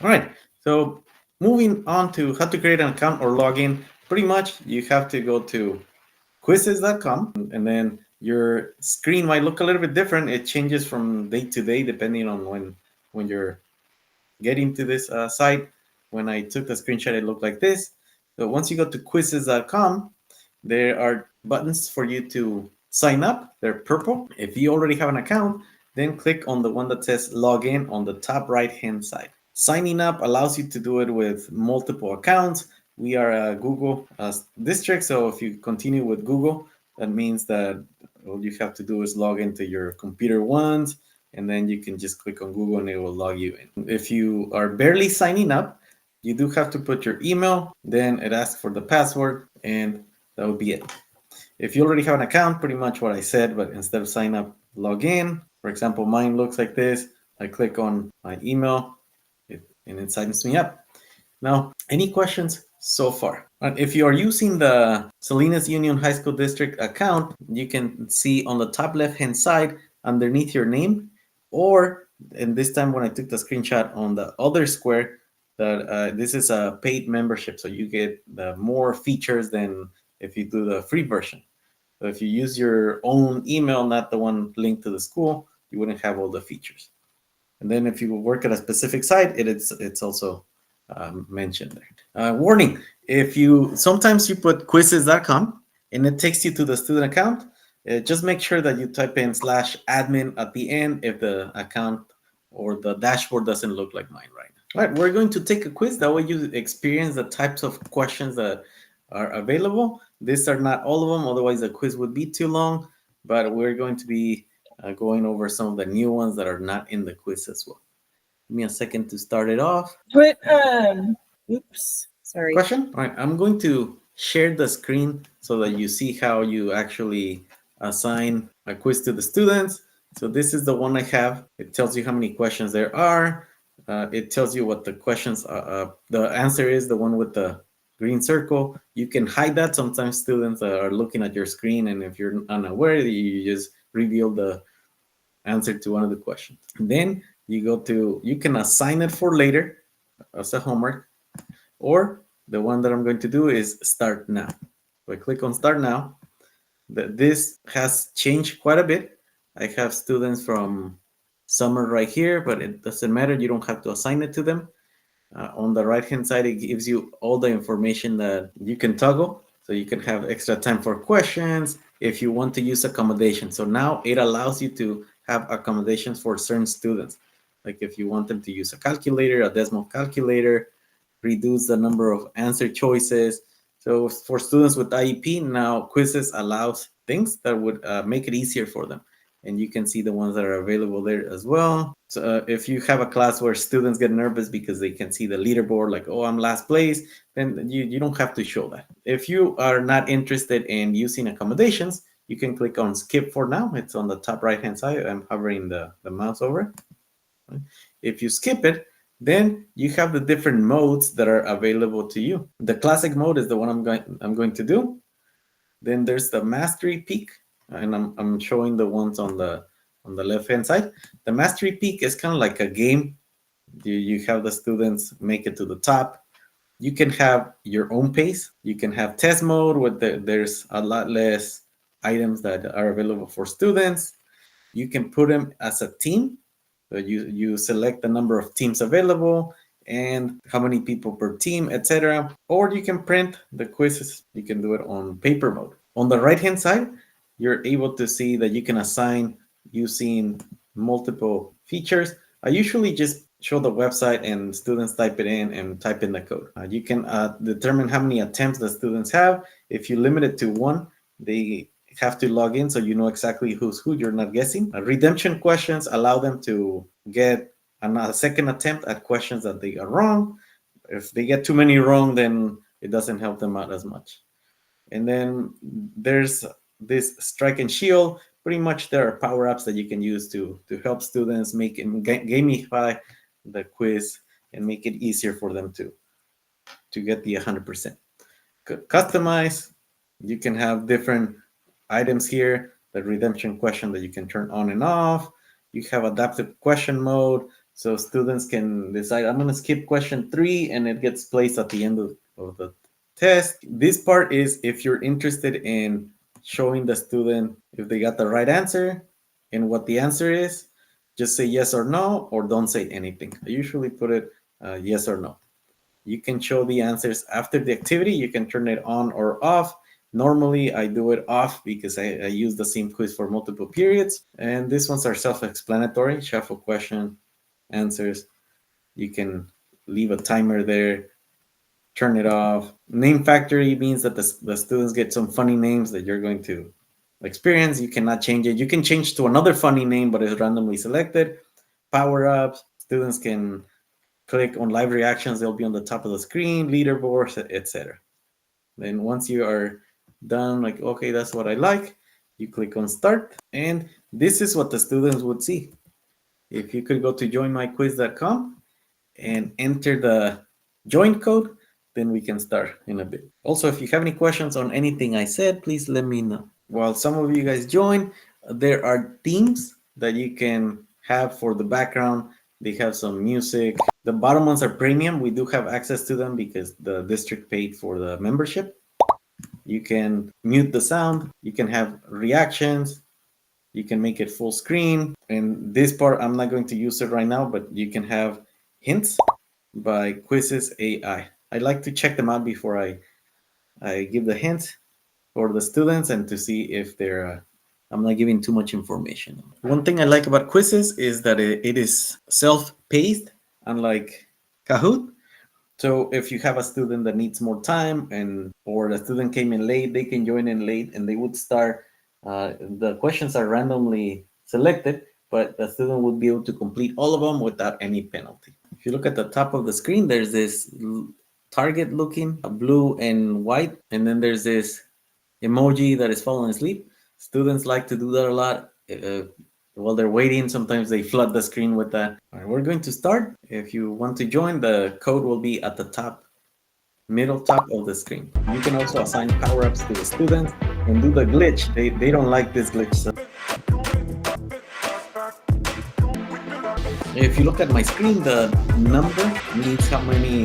All right, so moving on to how to create an account or login, pretty much you have to go to quizizz.com, and then your screen might look a little bit different. It changes from day to day depending on when you're getting to this site. When I took the screenshot, it looked like this. So once you go to quizizz.com, there are buttons for you to sign up. They're purple. If you already have an account, then click on the one that says login on the top right hand side. Signing up allows you to do it with multiple accounts. We are a Google district, so if you continue with Google, that means that all you have to do is log into your computer once, and then you can just click on Google and it will log you in. If you are barely signing up, you do have to put your email, then it asks for the password, and that would be it. If you already have an account, pretty much what I said, but instead of sign up, log in. For example, mine looks like this. I click on my email, and it signs me up. Now, any questions so far? If you are using the Salinas Union High School District account, you can see on the top left-hand side underneath your name, or, and this time when I took the screenshot on the other square, that this is a paid membership, so you get the more features than if you do the free version. So if you use your own email, not the one linked to the school, you wouldn't have all the features. And then if you work at a specific site, it's also mentioned there. Warning: if you sometimes you put quizizz.com and it takes you to the student account, just make sure that you type in /admin at the end if the account or the dashboard doesn't look like mine right now. All right, we're going to take a quiz. That way you experience the types of questions that are available. These are not all of them, otherwise the quiz would be too long, but we're going to be going over some of the new ones that are not in the quiz as well. Give me a second to start it off. But oops, sorry. Question? All right, I'm going to share the screen so that you see how you actually assign a quiz to the students. So this is the one I have. It tells you how many questions there are. It tells you what the questions, the answer is, the one with the green circle. You can hide that. Sometimes students are looking at your screen, and if you're unaware, you just reveal the answer to one of the questions. And then you can assign it for later as a homework, or the one that I'm going to do is start now. So I click on start now. This has changed quite a bit. I have students from summer right here, but it doesn't matter. You don't have to assign it to them. On the right hand side, it gives you all the information that you can toggle. So you can have extra time for questions if you want to use accommodation. So now it allows you to have accommodations for certain students. Like if you want them to use a calculator, a decimal calculator, reduce the number of answer choices. So for students with IEP, now Quizizz allows things that would make it easier for them. And you can see the ones that are available there as well. So if you have a class where students get nervous because they can see the leaderboard, like, oh, I'm last place, then you don't have to show that. If you are not interested in using accommodations, you can click on skip for now. It's on the top right hand side. I'm hovering the mouse over it. If you skip it, then you have the different modes that are available to you. The classic mode is the one I'm going to do. Then there's the mastery peak, and I'm showing the ones on the left hand side. The mastery peak is kind of like a game. You have the students make it to the top. You can have your own pace. You can have test mode where there's a lot less items that are available for students. You can put them as a team. So you select the number of teams available and how many people per team, etc. Or you can print the quizzes. You can do it on paper mode. On the right hand side, you're able to see that you can assign using multiple features. I usually just show the website and students type it in and type in the code. You can determine how many attempts the students have. If you limit it to one, they have to log in so you know exactly who's who. You're not guessing. Redemption questions allow them to get a second attempt at questions that they are wrong. If they get too many wrong, then it doesn't help them out as much. And then there's this strike and shield. Pretty much there are power ups that you can use to help students make and gamify the quiz and make it easier for them to get the 100%. Customize. You can have different items here. The redemption question that you can turn on and off. You have adaptive question mode. So students can decide, I'm going to skip question 3, and it gets placed at the end of the test. This part is if you're interested in showing the student if they got the right answer and what the answer is, just say yes or no, or don't say anything. I usually put it yes or no. You can show the answers after the activity. You can turn it on or off. Normally, I do it off because I use the same quiz for multiple periods. And these ones are self-explanatory. Shuffle question, answers. You can leave a timer there, turn it off. Name factory means that the students get some funny names that you're going to experience. You cannot change it. You can change to another funny name, but it's randomly selected. Power-ups. Students can click on live reactions. They'll be on the top of the screen, leaderboards, etc. Then once you are done, like, okay, that's what I like, you click on start. And this is what the students would see. If you could go to joinmyquiz.com and enter the join code, then we can start in a bit. Also, if you have any questions on anything I said, please let me know. While some of you guys join, there are themes that you can have for the background. They have some music. The bottom ones are premium. We do have access to them because the district paid for the membership. You can mute the sound. You can have reactions. You can make it full screen. And this part, I'm not going to use it right now, but you can have hints by Quizizz AI. I like to check them out before I give the hint for the students and to see if they're I'm not giving too much information. One thing I like about Quizizz is that it is self-paced, unlike Kahoot. So if you have a student that needs more time or the student came in late, they can join in late and they would start. The questions are randomly selected, but the student would be able to complete all of them without any penalty. If you look at the top of the screen, there's this target looking blue and white, and then there's this emoji that is falling asleep. Students like to do that a lot. While they're waiting, sometimes they flood the screen with that. All right, we're going to start. If you want to join, the code will be at the middle top of the screen. You can also assign power-ups to the students and do the glitch. They don't like this glitch. So if you look at my screen, the number means how many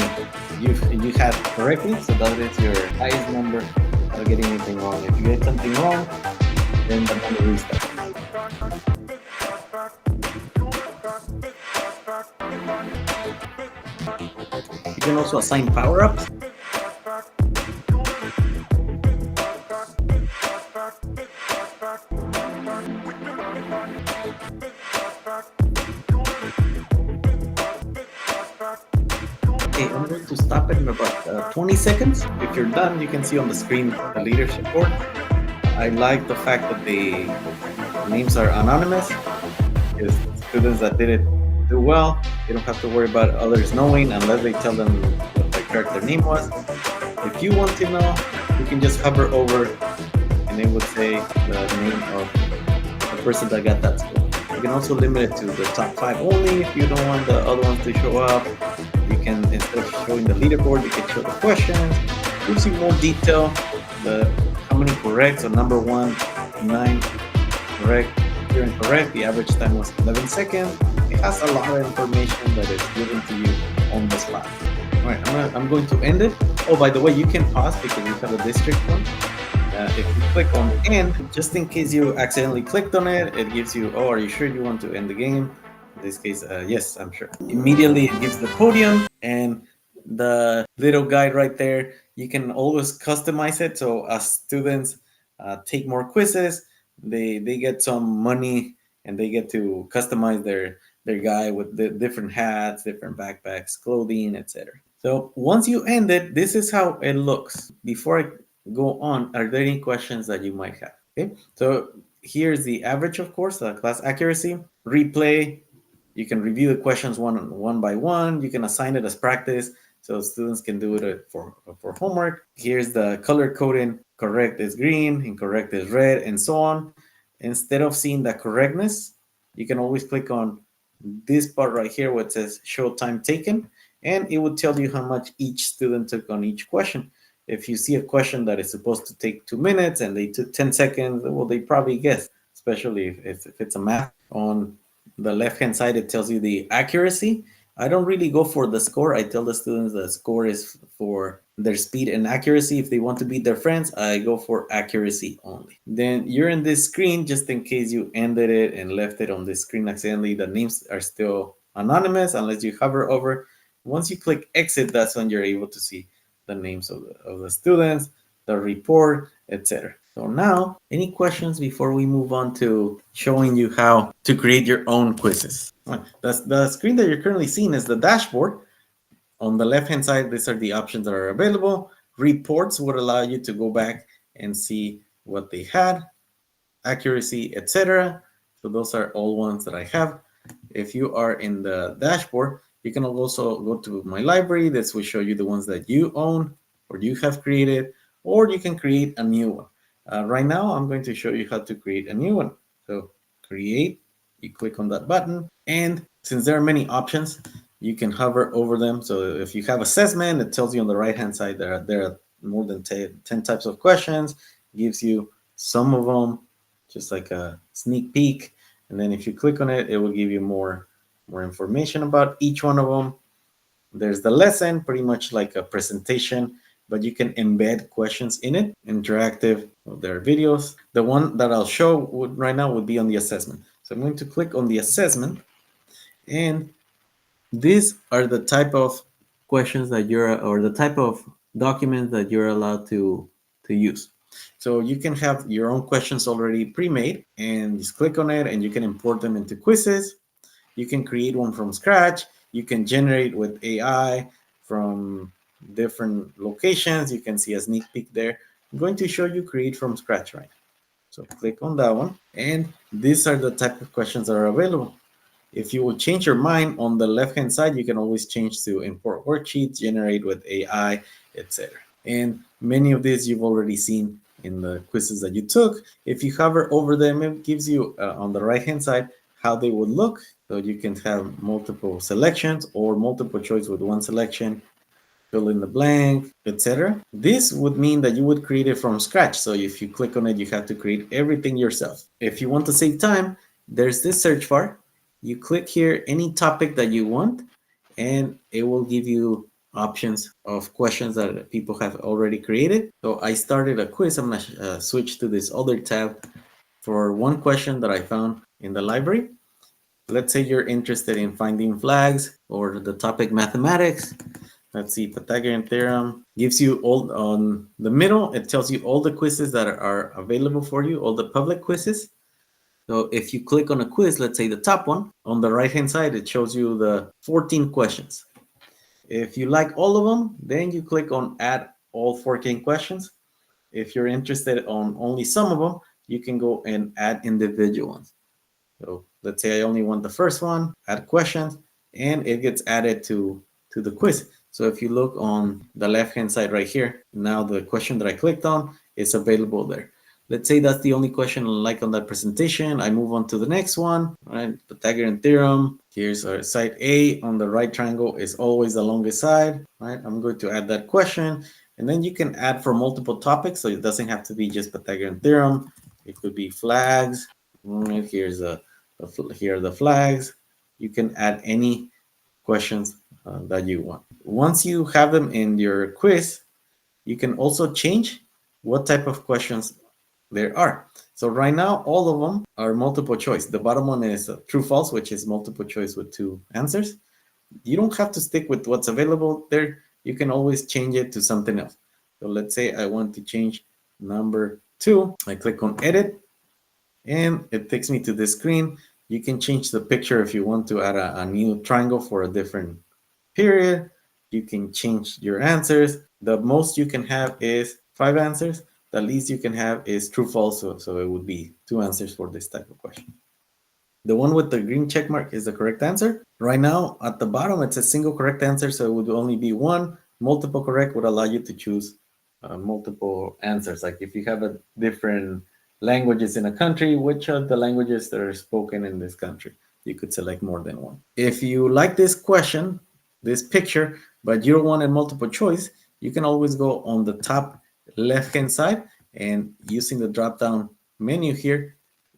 you had correctly. So that is your highest number without getting anything wrong. If you get something wrong, then the number restarts. You can also assign power-ups. Okay, I'm going to stop it in about 20 seconds. If you're done, you can see on the screen the leadership board. I like the fact that the names are anonymous. Because students that didn't do well, they don't have to worry about others knowing unless they tell them what the correct their name was. If you want to know, you can just hover over and it would say the name of the person that got that score. You can also limit it to the top 5 only if you don't want the other ones to show up. You can, instead of showing the leaderboard, you can show the questions. It gives you more detail, how many correct, so number 1, 9 correct. If you're incorrect, the average time was 11 seconds. It has a lot of information that is given to you on the spot. All right, I'm going to end it. Oh, by the way, you can pause because you have a district one. If you click on end, just in case you accidentally clicked on it, it gives you, oh, are you sure you want to end the game? In this case, yes, I'm sure. Immediately it gives the podium and the little guide right there. You can always customize it. So as students take more quizzes, they get some money and they get to customize their guide with the different hats, different backpacks, clothing, etc. So once you end it, this is how it looks. Before I go on, are there any questions that you might have? Okay, so here's the average, of course, the class accuracy. Replay, you can review the questions one by one. You can assign it as practice so students can do it for homework. Here's the color coding. Correct is green, incorrect is red, and so on. Instead of seeing the correctness, you can always click on this part right here where it says show time taken, and it would tell you how much each student took on each question. If you see a question that is supposed to take 2 minutes and they took 10 seconds, well, they probably guessed, especially if it's a math. On the left-hand side, it tells you the accuracy. I don't really go for the score. I tell the students the score is for their speed and accuracy. If they want to beat their friends, I go for accuracy only. Then you're in this screen, just in case you ended it and left it on this screen accidentally, the names are still anonymous unless you hover over. Once you click exit, that's when you're able to see the names of the students, the report, etc. So now, any questions before we move on to showing you how to create your own quizzes? The screen that you're currently seeing is the dashboard. On the left-hand side, these are the options that are available. Reports would allow you to go back and see what they had, accuracy, etc. So those are all ones that I have. If you are in the dashboard, you can also go to my library. This will show you the ones that you own or you have created, or you can create a new one. Right now, I'm going to show you how to create a new one. So create, you click on that button, and since there are many options, you can hover over them. So if you have assessment, it tells you on the right-hand side there are more than 10 types of questions, gives you some of them, just like a sneak peek. And then if you click on it, it will give you more information about each one of them. There's the lesson, pretty much like a presentation, but you can embed questions in it, interactive. There are videos. The one that I'll show right now would be on the assessment. So I'm going to click on the assessment, and these are the type of questions that you're, or the type of documents that you're allowed to use. So you can have your own questions already pre-made, and just click on it and you can import them into Quizizz. You can create one from scratch. You can generate with AI from different locations. You can see a sneak peek there. I'm going to show you create from scratch right now. So click on that one, and these are the type of questions that are available. If you will change your mind, on the left-hand side, you can always change to import worksheets, generate with AI, etc. And many of these you've already seen in the quizzes that you took. If you hover over them, it gives you on the right-hand side how they would look. So you can have multiple selections or multiple choice with one selection, fill in the blank, etc. This would mean that you would create it from scratch. So if you click on it, you have to create everything yourself. If you want to save time, there's this search bar. You click here, any topic that you want, and it will give you options of questions that people have already created. So I started a quiz. I'm going to switch to this other tab for one question that I found in the library. Let's say you're interested in finding flags or the topic mathematics. Let's see, Pythagorean theorem gives you all on the middle. It tells you all the quizzes that are available for you, all the public quizzes. So if you click on a quiz, let's say the top one, on the right-hand side, it shows you the 14 questions. If you like all of them, then you click on add all 14 questions. If you're interested on only some of them, you can go and add individual ones. So let's say I only want the first one, add questions, and it gets added to the quiz. So if you look on the left-hand side right here, now the question that I clicked on is available there. Let's say that's the only question I like on that presentation. I move on to the next one, right? Pythagorean theorem. Here's our side A. On the right triangle is always the longest side, right? I'm going to add that question. And then you can add for multiple topics. So it doesn't have to be just Pythagorean theorem. It could be flags. Right, here are the flags. You can add any questions that you want. Once you have them in your quiz, you can also change what type of questions there are. So right now, all of them are multiple choice. The bottom one is true false, which is multiple choice with 2 answers. You don't have to stick with what's available there. You can always change it to something else. So let's say I want to change number 2. I click on edit, and it takes me to this screen. You can change the picture if you want to add a new triangle for a different period. You can change your answers. The most you can have is 5 answers. The least you can have is true false. So it would be 2 answers for this type of question. The one with the green check mark is the correct answer. Right now, at the bottom, it's a single correct answer, so it would only be 1. Multiple correct would allow you to choose multiple answers. Like if you have a different languages in a country, which are the languages that are spoken in this country? You could select more than one. If you like this question, this picture, but you don't want a multiple choice, you can always go on the top left-hand side, and using the drop-down menu here,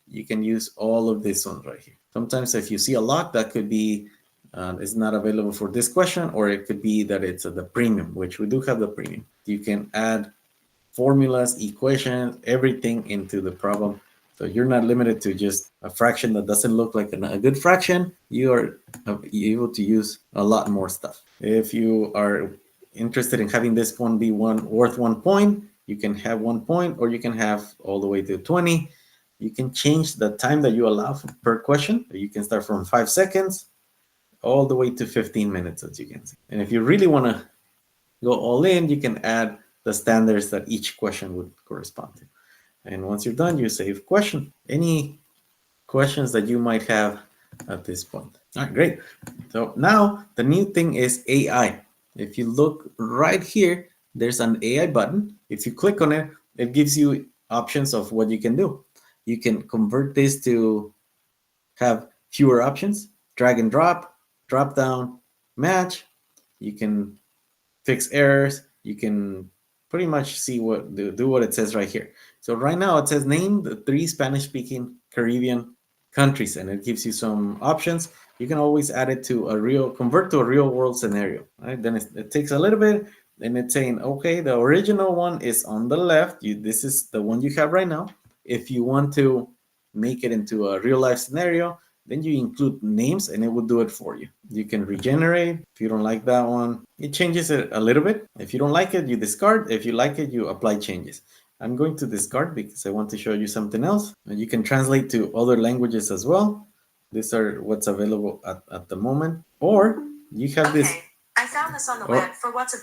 you can use all of these ones right here. Sometimes if you see a lot, that could be it's not available for this question, or it could be that it's the premium, which we do have the premium. You can add formulas, equations, everything into the problem. So you're not limited to just a fraction that doesn't look like a good fraction. You are able to use a lot more stuff. If you are interested in having this one be worth 1 point, you can have 1 point, or you can have all the way to 20. You can change the time that you allow per question. You can start from 5 seconds all the way to 15 minutes, as you can see. And if you really want to go all in, you can add the standards that each question would correspond to. And once you're done, you save question. Any questions that you might have at this point? All right, great. So now the new thing is AI. If you look right here, there's an AI button. If you click on it, it gives you options of what you can do. You can convert this to have fewer options, drag and drop, drop down, match. You can fix errors. You can pretty much see what do what it says right here. So right now it says name the 3 Spanish-speaking Caribbean countries, and it gives you some options. You can always add it to convert to a real world scenario. Right? Then it takes a little bit, and it's saying, okay, the original one is on the left. This is the one you have right now. If you want to make it into a real life scenario, then you include names and it will do it for you. You can regenerate. If you don't like that one, it changes it a little bit. If you don't like it, you discard. If you like it, you apply changes. I'm going to discard because I want to show you something else. And you can translate to other languages as well. These are what's available at the moment. Or you have this. I found this on the web for what's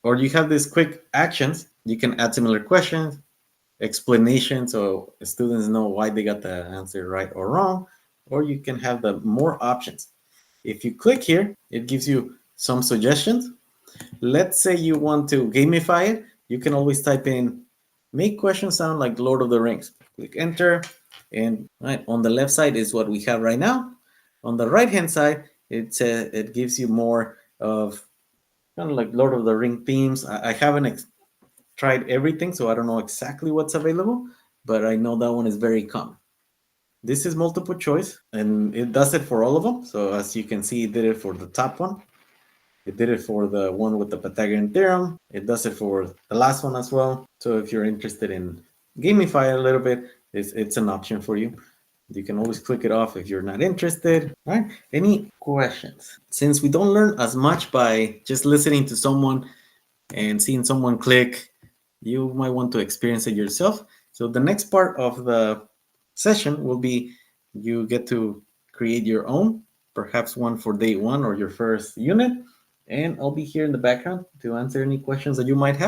or you have these quick actions. You can add similar questions, explanation, so students know why they got the answer right or wrong. Or you can have the more options. If you click here, it gives you some suggestions. Let's say you want to gamify it. You can always type in, make questions sound like Lord of the Rings. Click enter, and right on the left side is what we have right now. On the right-hand side, it gives you more of kind of like Lord of the Ring themes. I haven't tried everything, so I don't know exactly what's available, but I know that one is very common. This is multiple choice, and it does it for all of them. So as you can see, it did it for the top one. It did it for the one with the Pythagorean theorem. It does it for the last one as well. So if you're interested in gamify a little bit, it's an option for you. You can always click it off if you're not interested. All right. Any questions? Since we don't learn as much by just listening to someone and seeing someone click, you might want to experience it yourself. So the next part of the session will be you get to create your own, perhaps one for day one or your first unit, and I'll be here in the background to answer any questions that you might have.